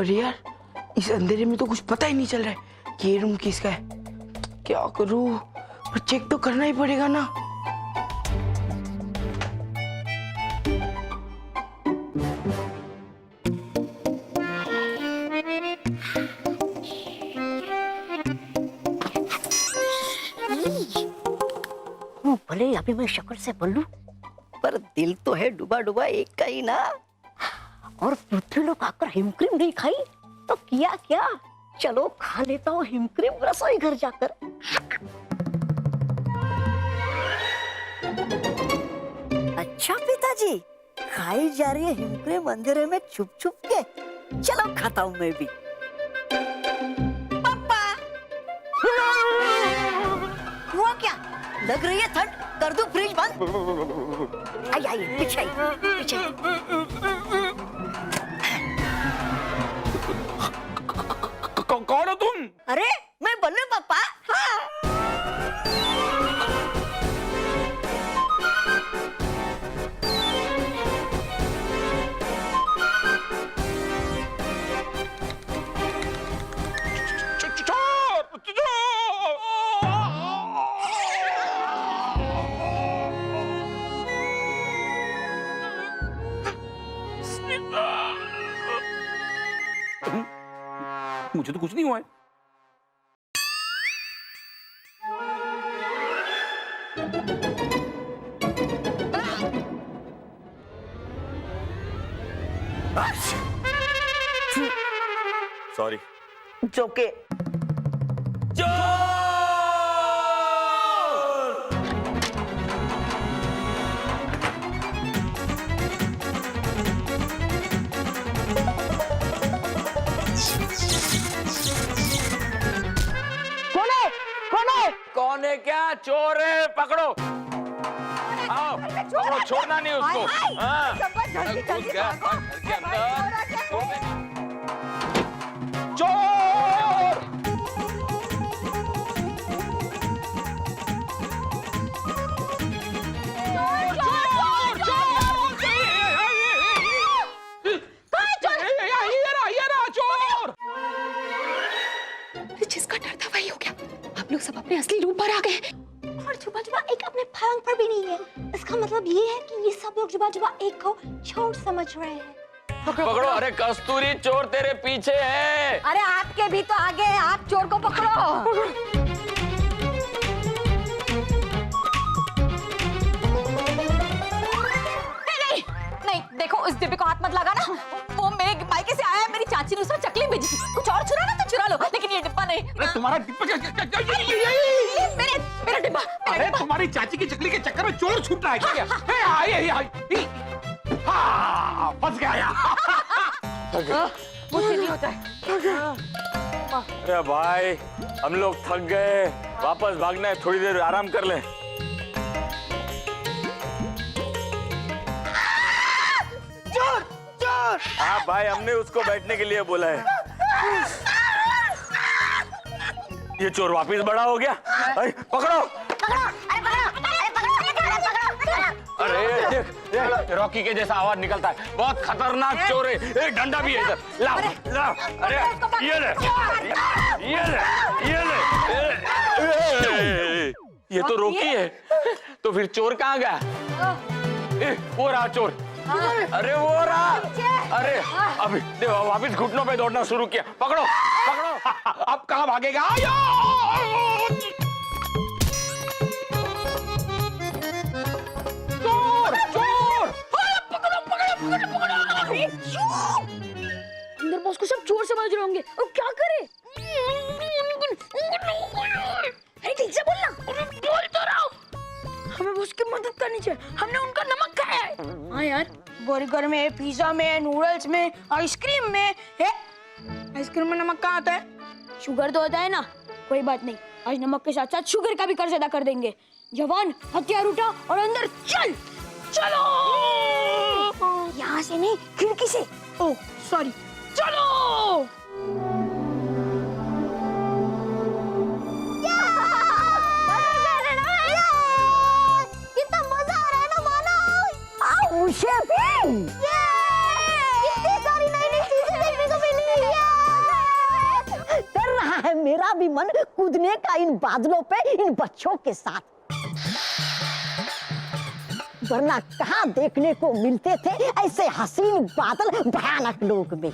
पर यार इस अंधेरे में तो कुछ पता ही नहीं चल रहा है कि ये रूम किसका है। क्या करूं, पर चेक तो करना ही पड़ेगा ना। भले अभी मैं शक्ल से बोलूं, पर दिल तो है डूबा डूबा एक का ही ना। और पृथ्वी लोग आकर हिमक्रीम नहीं खाई तो किया क्या, चलो खा लेता हूँ हिमक्रीम रसोई घर जाकर। अच्छा पिताजी, खाई जा रही है हिमक्रीम अंधेरे में छुप छुप के, चलो खाता हूँ मैं भी। पापा हुआ क्या, लग रही है ठंड, कर दूं फ्रिज बंद? आइए पीछे पीछे। कौन हो तुम? अरे मैं बल्लू पापा। हाँ। मुझे तो कुछ नहीं हुआ है। सॉरी। चौके कौन है? क्या चोर है? पकड़ो, आओ पकड़ो, छोड़ना नहीं उसको। हाँ, घुस गया घर के अंदर। चोर! जिसका डर था वही हो गया। आप लोग सब अपने असली रूप पर आ गए और जुबा जुबा एक अपने फलंग पर भी नहीं है। इसका मतलब ये है कि ये सब लोग जुबा जुबा एक को चोर समझ रहे हैं। पकड़ो। अरे कस्तूरी, चोर तेरे पीछे है। अरे आपके भी तो आगे है, आप चोर को पकड़ो। नहीं, देखो उस डिब्बे को हाथ मत लगा ना। वो मेरे मायके से आया है, मेरी चाची ने उसमें चकली भेजी थी। कुछ और चुराना तो चुरा लो, लेकिन ये डिब्बा नहीं। अरे तुम्हारा डिब्बा मेरा डिब्बा। अरे तुम्हारी चाची की चकली के चक्कर में चोर छूट रहा है क्या? हाँ, फंस गया। मुझसे नहीं होता है। अरे भाई, हम लोग थक गए, वापस भागना है, थोड़ी देर आराम कर ले। चोर चोर। हाँ भाई, हमने उसको बैठने के लिए बोला है। ये चोर वापिस बड़ा हो गया। पकड़ो। अरे देख, रॉकी के जैसा आवाज निकलता है, बहुत खतरनाक चोर है। एक डंडा भी है इधर, लाओ लाओ। अरे ये ले, ये ले, ये ले। ये तो रॉकी है, तो फिर चोर कहाँ गया? वो रहा चोर। अरे वो रहा। अरे अभी देखो, वापिस घुटनों पे दौड़ना शुरू किया। पकड़ो पकड़ो। अब कहाँ भागेगा? चोर चोर! पकड़ो पकड़ो पकड़ो पकड़ो। अंदर बॉस को सब चोर समझ रहे होंगे, और क्या करे? अरे ठीक से बोलना। बोल तो रहा हूँ। हमें बॉस की मदद करनी चाहिए, हमने उनका नमक खाया है। हाँ यार, बर्गर में, पिज्जा में, नूडल्स में, आइसक्रीम में है। आइसक्रीम में नमक कहाँ आता है? शुगर तो होता है ना। कोई बात नहीं, आज नमक के साथ साथ शुगर का भी कर्ज अदा कर देंगे। जवान, हथियार उठा और अंदर चल। चलो। यहाँ से नहीं, खिड़की से। ओह सॉरी, चलो। कितना मजा आ रहा है ना मानो। कितनी सारी नई नई चीजें देखने को मिली है। मेरा भी मन कूदने का इन बादलों पे, इन बच्चों के साथ। वरना कहाँ देखने को मिलते थे ऐसे हसीन बादल भयानक लोग में।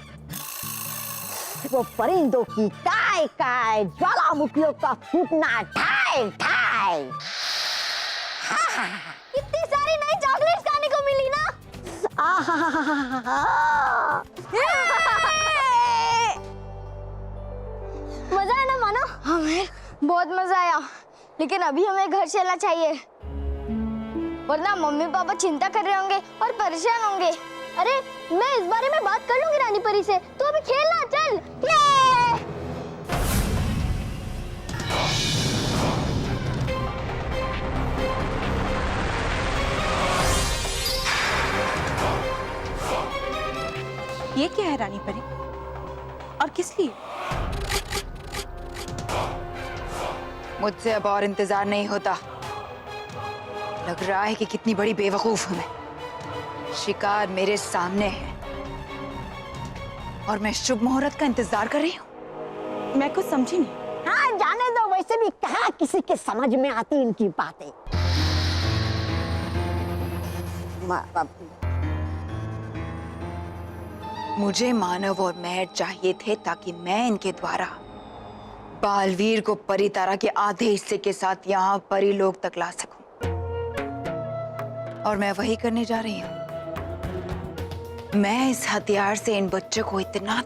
वो परिंदों की काय काय, ज्वालामुखियों का फूटना ठाय ठाय। कितनी सारी नई चॉकलेट्स खाने को मिली ना। मजा आया ना मानो? हमें बहुत मजा आया, लेकिन अभी हमें घर चलना चाहिए, वरना मम्मी पापा चिंता कर रहे होंगे और परेशान होंगे। अरे मैं इस बारे में बात कर लूंगी रानी परी से, तू अभी खेलना चल। ये क्या है रानी परी, और किस लिए? मुझसे अब और इंतजार नहीं होता। लग रहा है कि कितनी बड़ी बेवकूफ हूं मैं। शिकार मेरे सामने है और मैं शुभ मुहूर्त का इंतजार कर रही हूँ। मैं कुछ समझी नहीं। हाँ जाने दो, वैसे भी कहाँ किसी के समझ में आती इनकी बातें। मुझे मानव और महर चाहिए थे ताकि मैं इनके द्वारा बालवीर को परी तारा के आधे हिस्से के साथ यहाँ परी लोक तक ला सकूं, और मैं वही करने जा रही हूँ। मैं इस हथियार से इन बच्चों को इतना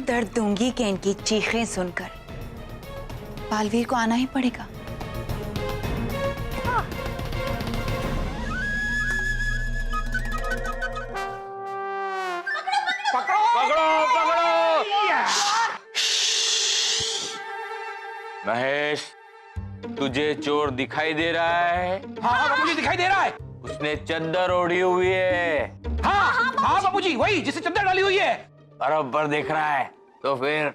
दर्द दूंगी कि इनकी चीखें सुनकर बालवीर को आना ही पड़ेगा। महेश, तुझे चोर दिखाई दे रहा है? हाँ बाबूजी, दिखाई दे रहा है। उसने चद्दर ओढ़ी हुई है। हाँ बाबूजी, वही जिसे चद्दर डाली हुई है। बराबर देख रहा है, तो फिर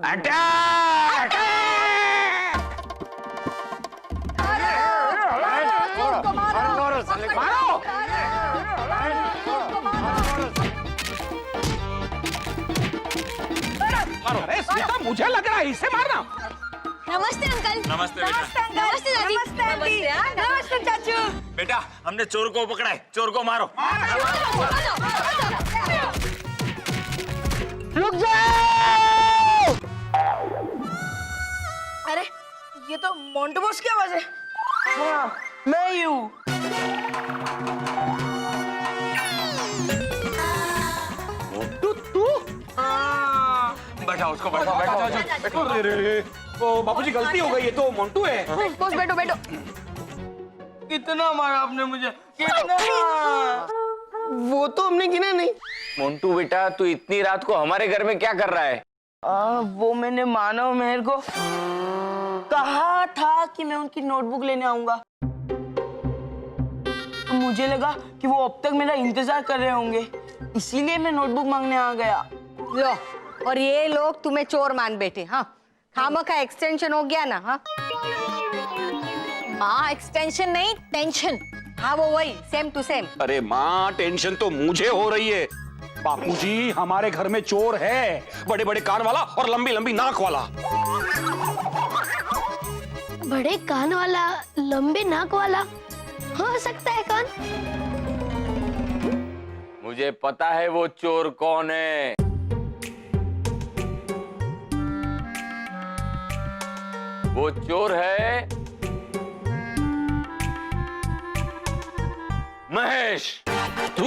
अटैक! मारो! अरे सीता, मुझे लग रहा है इसे मारना। नमस्ते अंकल। नमस्ते बेटा। नमस्ते दादी। नमस्ते चाचू। बेटा, हमने चोर को पकड़ा है, चोर को मारो। रुक जाओ! अरे ये तो मोंटू बॉस की आवाज है। हाँ, मैं ही हूँ। बैठा उसको, बैठो। ओ बाबूजी, गलती हो गई, ये तो मोंटू है। बॉस बैठो बैठो। कितना मारा आपने मुझे, कितना? वो तो हमने गिना नहीं। मोंटू बेटा, तू इतनी रात को हमारे घर में क्या कर रहा है? वो मैंने मानव मेहर को कहा था कि मैं उनकी नोटबुक लेने आऊंगा। मुझे लगा कि वो अब तक मेरा इंतजार कर रहे होंगे, इसीलिए मैं नोटबुक मांगने आ गया। लो, और ये लोग तुम्हें चोर मान बैठे। हाँ, खामा का एक्सटेंशन हो गया ना। हाँ माँ, एक्सटेंशन नहीं, टेंशन। हाँ, वो वही, सेम टू सेम। अरे माँ, टेंशन तो मुझे हो रही है। बापूजी, हमारे घर में चोर है, बड़े बड़े कान वाला और लंबी लंबी नाक वाला। बड़े कान वाला, लंबे नाक वाला हो सकता है कौन? मुझे पता है वो चोर कौन है। वो चोर है महेश। तू?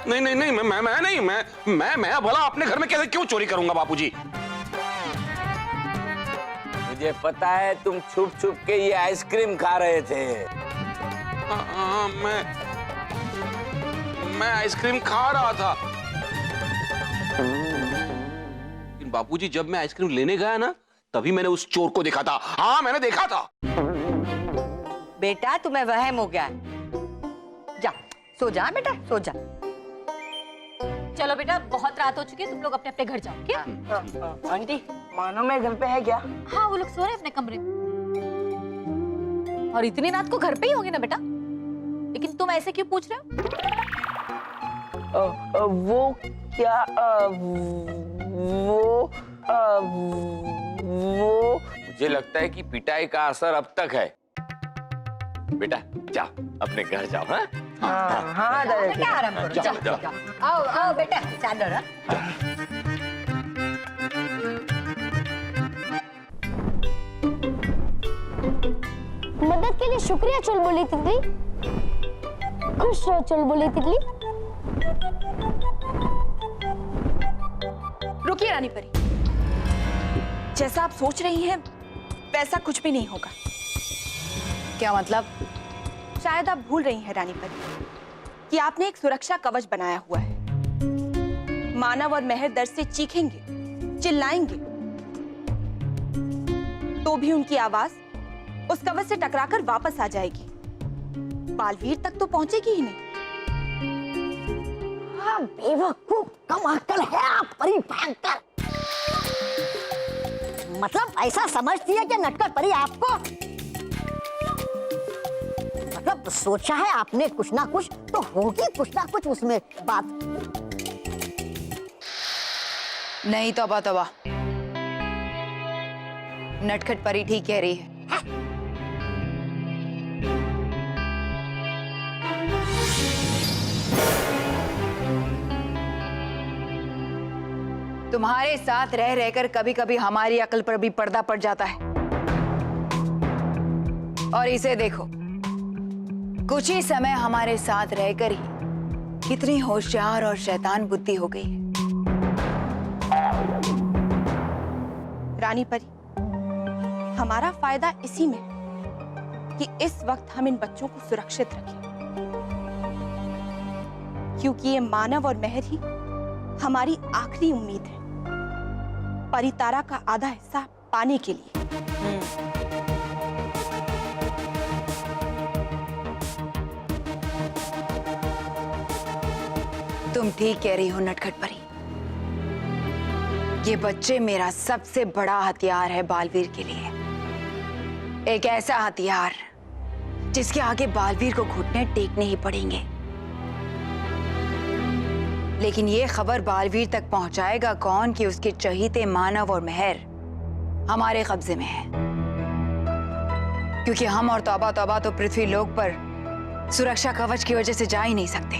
नहीं, मैं नहीं, मैं भला अपने घर में कैसे क्यों चोरी करूंगा बापूजी? मुझे पता है तुम छुप छुप के ये आइसक्रीम खा रहे थे। हाँ, मैं आइसक्रीम खा रहा था। लेकिन बापूजी, जब मैं आइसक्रीम लेने गया ना, तभी मैंने उस चोर को देखा था। हाँ, मैंने देखा था। बेटा, तुम्हें वहम हो गया है। जा, सो जा बेटा, सो जा। चलो बेटा, बहुत रात हो चुकी है, तुम लोग अपने अपने घर जाओ। क्या? आंटी, मानो मैं घर पे है क्या? हाँ, वो लोग सो रहे हैं अपने कमरे में। और इतनी रात को घर पे ही होंगे ना बेटा? लेकिन तुम ऐसे क्यों पूछ रहे हो? वो क्या वो मुझे लगता है कि पिटाई का असर अब तक है। बेटा जा अपने घर जाओ। हाँ हाँ दादाजी। क्या आराम करो, जाओ, जाओ, जाओ। आओ आओ बेटा, चादर। मदद के लिए शुक्रिया चुलबुली तितली। खुश रहो चुलबुली तितली। रुकिए रानी परी, जैसा आप सोच रही हैं वैसा कुछ भी नहीं होगा। क्या मतलब? शायद आप भूल रही हैं रानी परी कि आपने एक सुरक्षा कवच बनाया हुआ है। मानव और मेहर दर्द से चीखेंगे, चिल्लाएंगे, तो भी उनकी आवाज उस कवच से टकराकर वापस आ जाएगी, बालवीर तक तो पहुंचेगी ही नहीं। बेवकूफ, कम अक्ल है आप परी भयंकर। मतलब ऐसा समझती है कि नटखट परी आपको? मतलब सोचा है आपने कुछ ना कुछ तो होगी कुछ ना कुछ उसमें बात। नहीं तौबा तौबा, नटखट परी ठीक कह रही है। तुम्हारे साथ रह रहकर कभी कभी हमारी अकल पर भी पर्दा पड़ जाता है। और इसे देखो, कुछ ही समय हमारे साथ रहकर ही कितनी होशियार और शैतान बुद्धि हो गई है। रानी परी, हमारा फायदा इसी में है कि इस वक्त हम इन बच्चों को सुरक्षित रखें, क्योंकि ये मानव और मेहर ही हमारी आखिरी उम्मीद है परितारा का आधा हिस्सा पाने के लिए। तुम ठीक कह रही हो नटखट परी। ये बच्चे मेरा सबसे बड़ा हथियार है बालवीर के लिए। एक ऐसा हथियार जिसके आगे बालवीर को घुटने टेकने ही पड़ेंगे। लेकिन ये खबर बालवीर तक पहुंचाएगा कौन कि उसके चहीते मानव और मेहर हमारे कब्जे में है। क्योंकि हम और तौबा तौबा तो पृथ्वी लोक पर सुरक्षा कवच की वजह से जा ही नहीं सकते।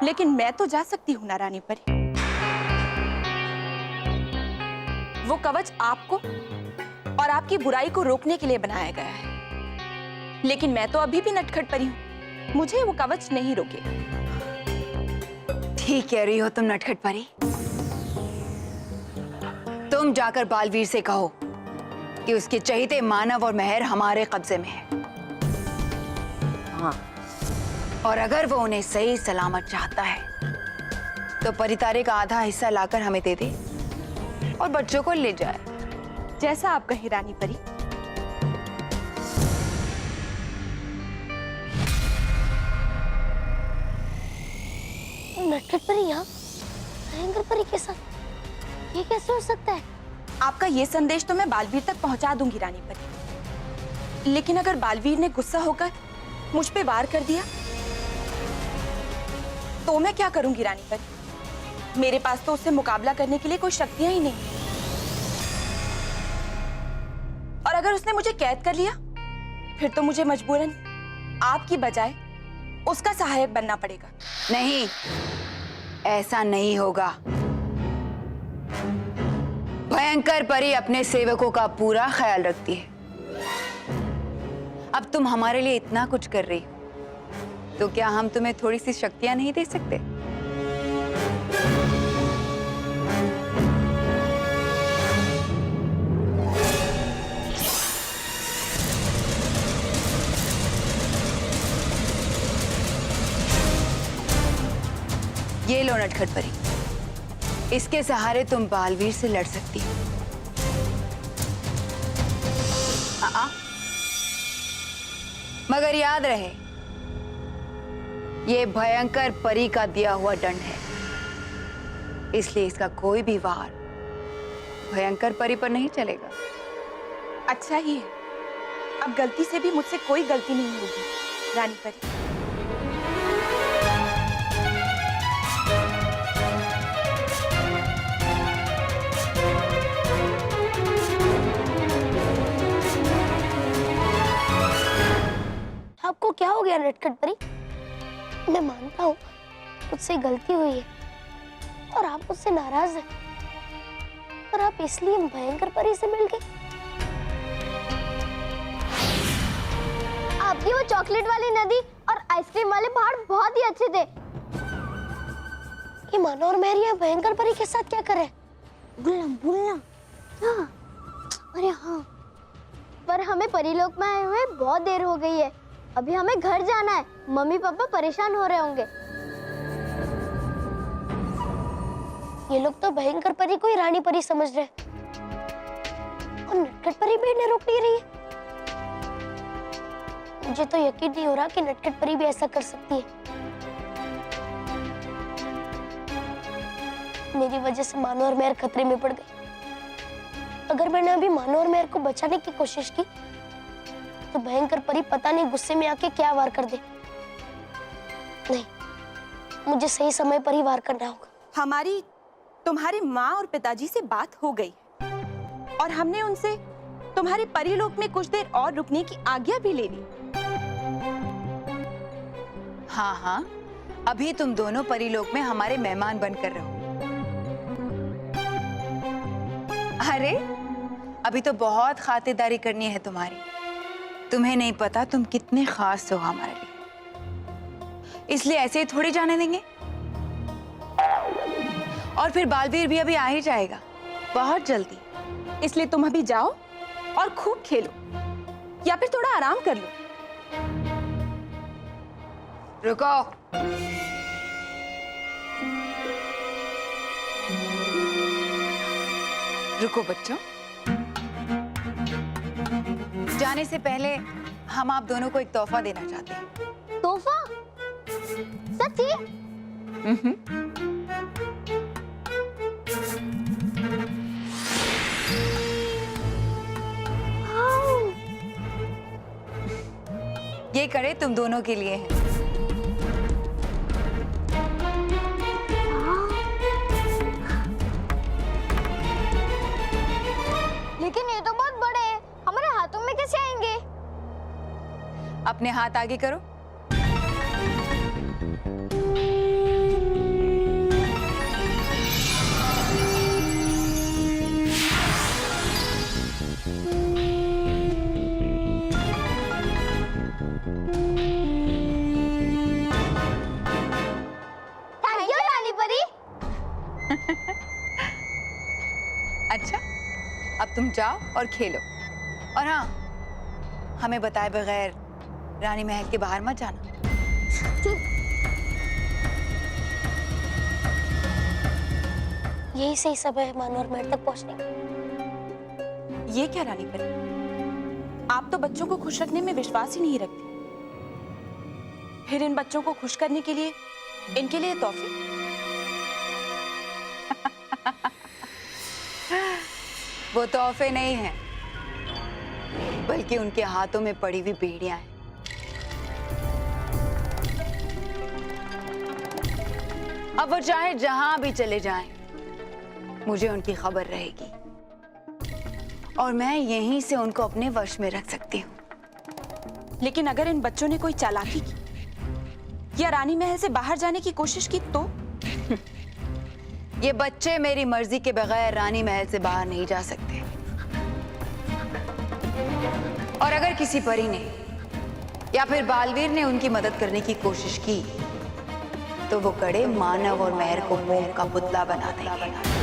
लेकिन मैं तो जा सकती हूँ ना रानी परी। वो कवच आपको और आपकी बुराई को रोकने के लिए बनाया गया है, लेकिन मैं तो अभी भी नटखट परी हूँ, मुझे वो कवच नहीं रोकेगा। ठीक कह रही हो तुम नटखट परी। तुम जाकर बालवीर से कहो कि उसके चहीते मानव और मेहर हमारे कब्जे में है। हाँ। और अगर वो उन्हें सही सलामत चाहता है तो परितारे का आधा हिस्सा लाकर हमें दे दे और बच्चों को ले जाए। जैसा आप कहे रानी परी। नटखट परी यहाँ भयंकर परी के साथ ये कैसे हो सकता है? आपका ये संदेश तो मैं बालवीर तक पहुंचा दूंगी रानी परी, लेकिन अगर बालवीर ने गुस्सा होकर मुझ पे वार कर दिया तो मैं क्या करूंगी रानी परी? मेरे पास तो उससे मुकाबला करने के लिए कोई शक्तियां ही नहीं। और अगर उसने मुझे कैद कर लिया फिर तो मुझे मजबूरन आपकी बजाय उसका सहायक बनना पड़ेगा। नहीं, ऐसा नहीं होगा। भयंकर परी अपने सेवकों का पूरा ख्याल रखती है। अब तुम हमारे लिए इतना कुछ कर रही हो तो क्या हम तुम्हें थोड़ी सी शक्तियां नहीं दे सकते? ये लो नटखट परी, इसके सहारे तुम बालवीर से लड़ सकती हो। मगर याद रहे, ये भयंकर परी का दिया हुआ दंड है, इसलिए इसका कोई भी वार भयंकर परी पर नहीं चलेगा। अच्छा ही है, अब गलती से भी मुझसे कोई गलती नहीं होगी रानी परी। क्या हो गया नटखट परी? मैं मानता हूँ मुझसे गलती हुई है और आप मुझसे नाराज हैं, पर आप इसलिए भयंकर परी से मिल गए। आपकी वो चॉकलेट वाली नदी और आइसक्रीम वाले पहाड़ बहुत ही अच्छे थे। ये मानो और मेहरिया भयंकर परी के साथ क्या करे? बोलना क्या? अरे हाँ, पर हमें परीलोक में आए हुए बहुत देर हो गई है। अभी हमें घर जाना है। मम्मी पापा परेशान हो रहे होंगे। ये लोग तो भयंकर परी को ही रानी परी समझ रहे हैं और नटखट परी भी इन्हें रोक नहीं रही है। मुझे तो यकीन नहीं हो रहा कि नटखट परी भी ऐसा कर सकती है। मेरी वजह से मानो और मेहर खतरे में पड़ गई। अगर मैंने अभी मानो और मेहर को बचाने की कोशिश की तो भयंकर परी पता नहीं गुस्से में आके क्या वार कर दे। नहीं, मुझे सही समय पर ही वार करना होगा। हमारी तुम्हारी माँ और पिताजी से बात हो गई और हमने उनसे तुम्हारे परीलोक में कुछ देर और रुकने की आज्ञा भी ले ली। हाँ हाँ, अभी तुम दोनों परीलोक में हमारे मेहमान बनकर रहो। अरे अभी तो बहुत खातिरदारी करनी है तुम्हारी। तुम्हें नहीं पता तुम कितने खास हो हमारे लिए, इसलिए ऐसे ही थोड़ी जाने देंगे। और फिर बालवीर भी अभी आ ही जाएगा बहुत जल्दी। इसलिए तुम अभी जाओ और खूब खेलो या फिर थोड़ा आराम कर लो। रुको, रुको बच्चों। जाने से पहले हम आप दोनों को एक तोहफा देना चाहते हैं। तोहफा? सच्ची? ये कड़े तुम दोनों के लिए हैं। लेकिन ये तो बहुत बड़े हैं, हमारे हाथों में कैसे आएंगे? अपने हाथ आगे करो। थैंक यू रानी परी। अच्छा, अब तुम जाओ और खेलो। और हाँ, हमें बताए बगैर रानी महल के बाहर मत जाना। यही सही समय है मानो और मेहर तक पहुंचने का। ये क्या रानी परी, आप तो बच्चों को खुश रखने में विश्वास ही नहीं रखती। फिर इन बच्चों को खुश करने के लिए इनके लिए तोहफे। वो तोहफे नहीं हैं, बल्कि उनके हाथों में पड़ी हुई बेड़ियां हैं। अब वो चाहे जहां भी चले जाएं, मुझे उनकी खबर रहेगी और मैं यहीं से उनको अपने वश में रख सकती हूँ। लेकिन अगर इन बच्चों ने कोई चालाकी की या रानी महल से बाहर जाने की कोशिश की तो? ये बच्चे मेरी मर्जी के बगैर रानी महल से बाहर नहीं जा सकते। और अगर किसी परी ने या फिर बालवीर ने उनकी मदद करने की कोशिश की तो वो कड़े मानव और मेहर को मोम का पुतला बना देंगे।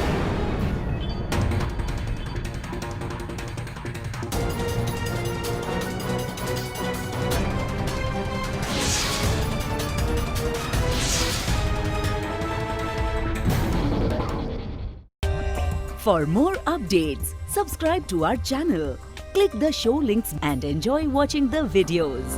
For more updates, subscribe to our channel, click the show links and enjoy watching the videos.